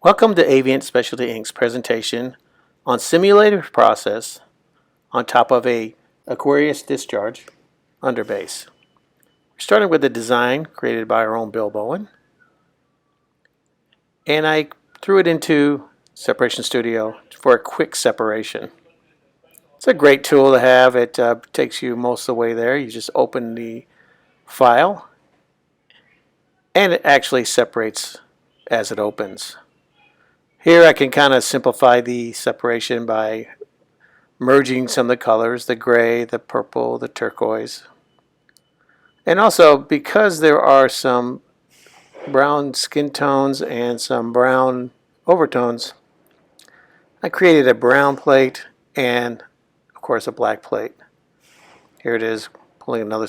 Welcome to Avient Specialty Inc.'s presentation on simulated process on top of a Aquarius Discharge Under-base. We're starting with the design created by our own Bill Bowen, and I threw it into Separation Studio for a quick separation. It's a great tool to have. It takes you most of the way there. You just open the file and it actually separates as it opens. Here I can kind of simplify the separation by merging some of the colors, the gray, the purple, the turquoise. And also, because there are some brown skin tones and some brown overtones, I created a brown plate and, of course, a black plate. Here it is, pulling another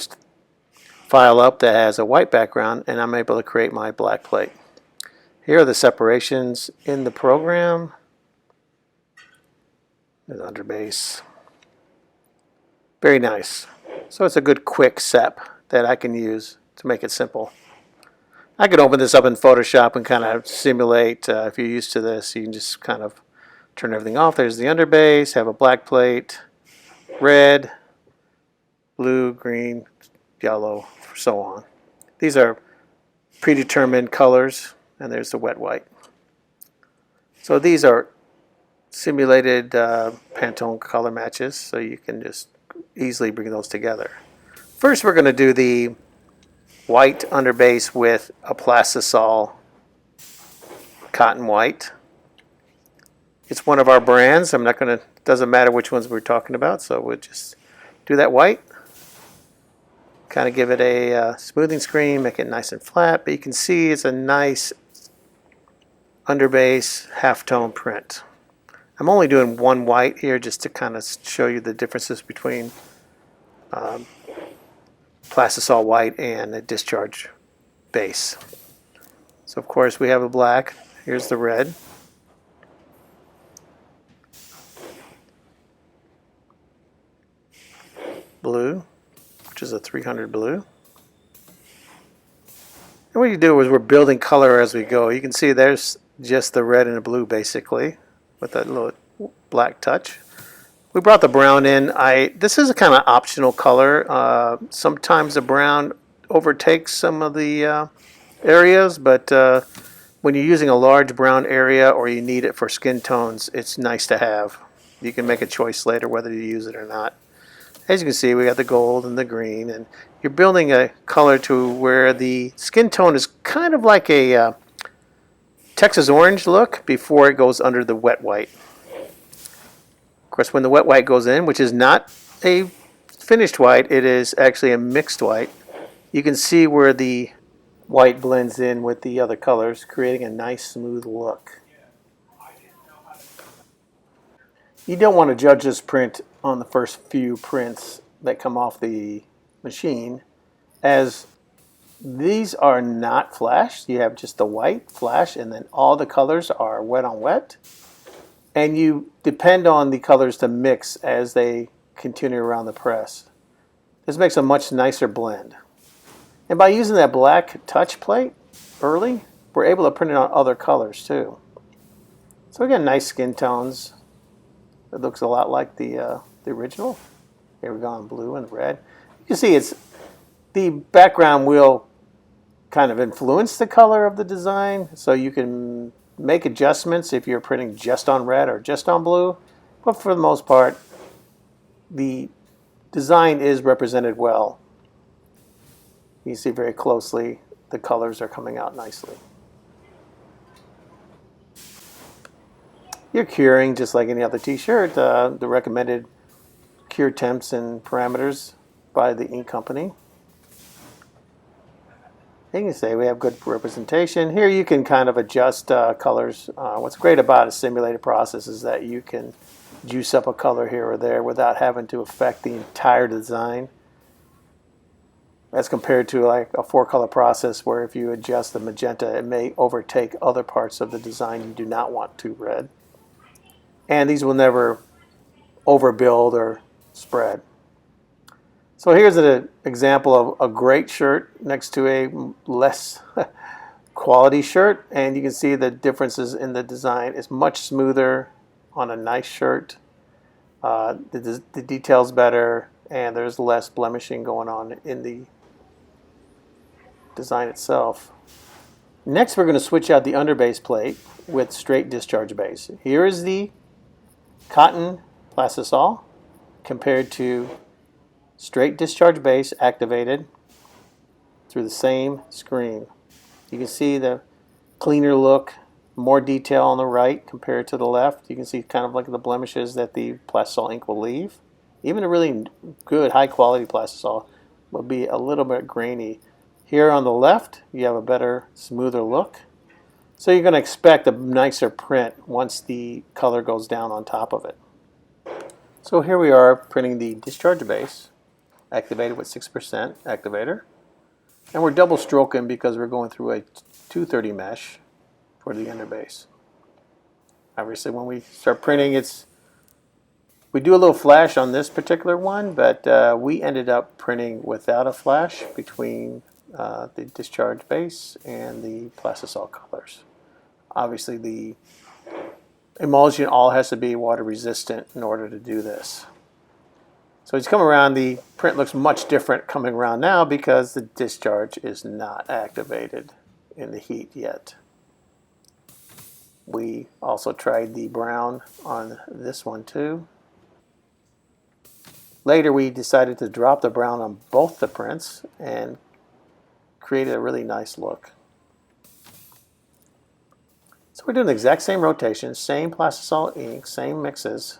file up that has a white background, and I'm able to create my black plate. Here are the separations in the program. There's Underbase. Very nice. So it's a good quick sep that I can use to make it simple. I could open this up in Photoshop and kind of simulate. If you're used to this, you can just kind of turn everything off. There's the Underbase, have a black plate, red, blue, green, yellow, so on. These are predetermined colors. And there's the wet white. So these are simulated Pantone color matches, so you can just easily bring those together. First, we're going to do the white underbase with a Plastisol cotton white. It's one of our brands. I'm not going to. Doesn't matter which ones we're talking about, so we'll just do that white. Kind of give it a smoothing screen, make it nice and flat. But you can see it's a nice underbase halftone print. I'm only doing one white here just to kind of show you the differences between Plastisol White and the Discharge base. So of course we have a black. Here's the red. Blue, which is a 300 blue. And what you do is we're building color as we go. You can see there's just the red and the blue basically with that little black touch. We brought the brown in. This is a kind of optional color. Sometimes the brown overtakes some of the areas, but when you're using a large brown area or you need it for skin tones, it's nice to have. You can make a choice later whether to use it or not. As you can see, we got the gold and the green, and you're building a color to where the skin tone is kind of like a Texas orange look before it goes under the wet white. Of course, when the wet white goes in, which is not a finished white, it is actually a mixed white, you can see where the white blends in with the other colors, creating a nice smooth look. You don't want to judge this print on the first few prints that come off the machine, as these are not flashed. You have just the white flash, and then all the colors are wet on wet. And you depend on the colors to mix as they continue around the press. This makes a much nicer blend. And by using that black touch plate early, we're able to print it on other colors too. So we got nice skin tones. It looks a lot like the original. Here we go on blue and red. You can see the background will kind of influence the color of the design, so you can make adjustments if you're printing just on red or just on blue. But for the most part, the design is represented well. You see very closely the colors are coming out nicely. You're curing just like any other t-shirt. The recommended cure temps and parameters by the ink company. You can say we have good representation. Here you can kind of adjust colors. What's great about a simulated process is that you can juice up a color here or there without having to affect the entire design. As compared to like a 4-color process where if you adjust the magenta, it may overtake other parts of the design you do not want to red. And these will never overbuild or spread. So here's an example of a great shirt next to a less quality shirt, and you can see the differences in the design. It's much smoother on a nice shirt. The detail's better, and there's less blemishing going on in the design itself. Next, we're going to switch out the underbase plate with straight discharge base. Here is the cotton plastisol compared to straight discharge base activated through the same screen. You can see the cleaner look, more detail on the right compared to the left. You can see kind of like the blemishes that the Plastisol ink will leave. Even a really good high quality Plastisol will be a little bit grainy. Here on the left you have a better, smoother look. So you're going to expect a nicer print once the color goes down on top of it. So here we are printing the discharge base activated with 6% activator. And we're double stroking because we're going through a 230 mesh for the underbase. Obviously when we start printing, we do a little flash on this particular one, but we ended up printing without a flash between the discharge base and the Plastisol colors. Obviously the emulsion all has to be water resistant in order to do this. So as you come around, the print looks much different coming around now because the discharge is not activated in the heat yet. We also tried the brown on this one too. Later we decided to drop the brown on both the prints and created a really nice look. So we're doing the exact same rotation, same Plastisol ink, same mixes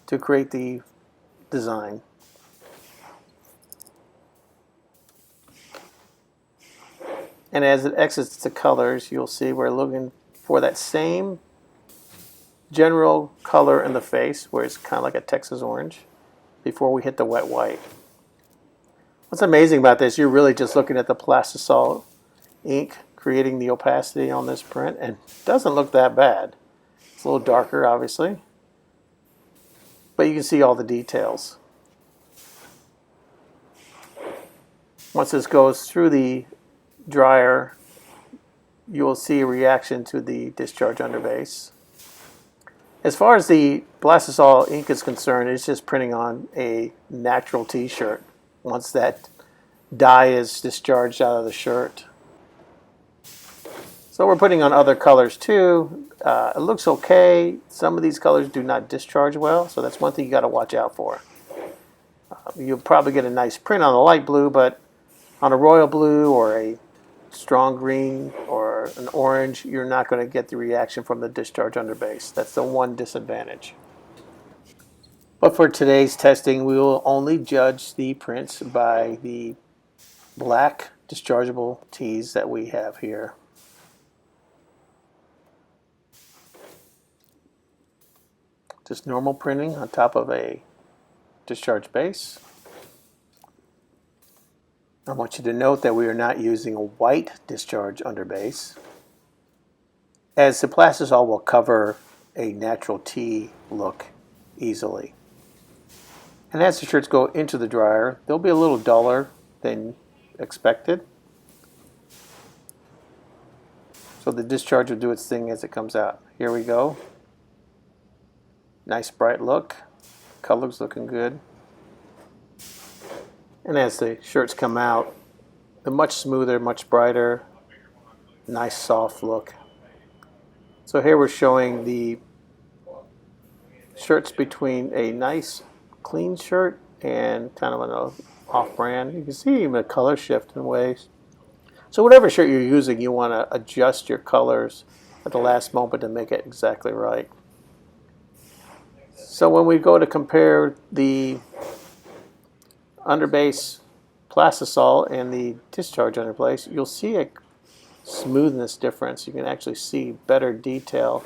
to create the design. And as it exits the colors, you'll see we're looking for that same general color in the face, where it's kind of like a Texas orange, before we hit the wet white. What's amazing about this, you're really just looking at the Plastisol ink creating the opacity on this print, and it doesn't look that bad. It's a little darker, obviously, but you can see all the details. Once this goes through the dryer, you will see a reaction to the discharge underbase. As far as the Plastisol ink is concerned, it's just printing on a natural t-shirt once that dye is discharged out of the shirt. So we're putting on other colors too. It looks okay. Some of these colors do not discharge well, so that's one thing you got to watch out for. You'll probably get a nice print on the light blue, but on a royal blue or a strong green or an orange, you're not going to get the reaction from the discharge underbase. That's the one disadvantage. But for today's testing, we will only judge the prints by the black dischargeable tees that we have here. Just normal printing on top of a discharge base. I want you to note that we are not using a white discharge underbase, as the Plastisol will cover a natural tee look easily. And as the shirts go into the dryer, they'll be a little duller than expected. So the discharge will do its thing as it comes out. Here we go. Nice bright look. Color's looking good. And as the shirts come out, they're much smoother, much brighter, nice soft look. So here we're showing the shirts between a nice clean shirt and kind of an off-brand. You can see even a color shift in ways. So whatever shirt you're using, you want to adjust your colors at the last moment to make it exactly right. So when we go to compare the underbase Plastisol and the discharge underbase, you'll see a smoothness difference. You can actually see better detail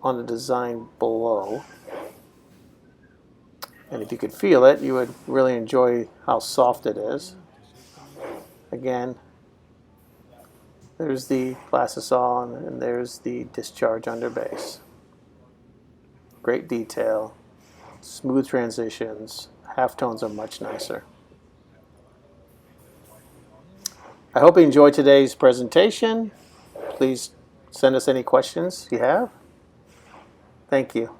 on the design below. And if you could feel it, you would really enjoy how soft it is. Again, there's the Plastisol and there's the discharge underbase. Great detail, smooth transitions, halftones are much nicer. I hope you enjoyed today's presentation. Please send us any questions you have. Thank you.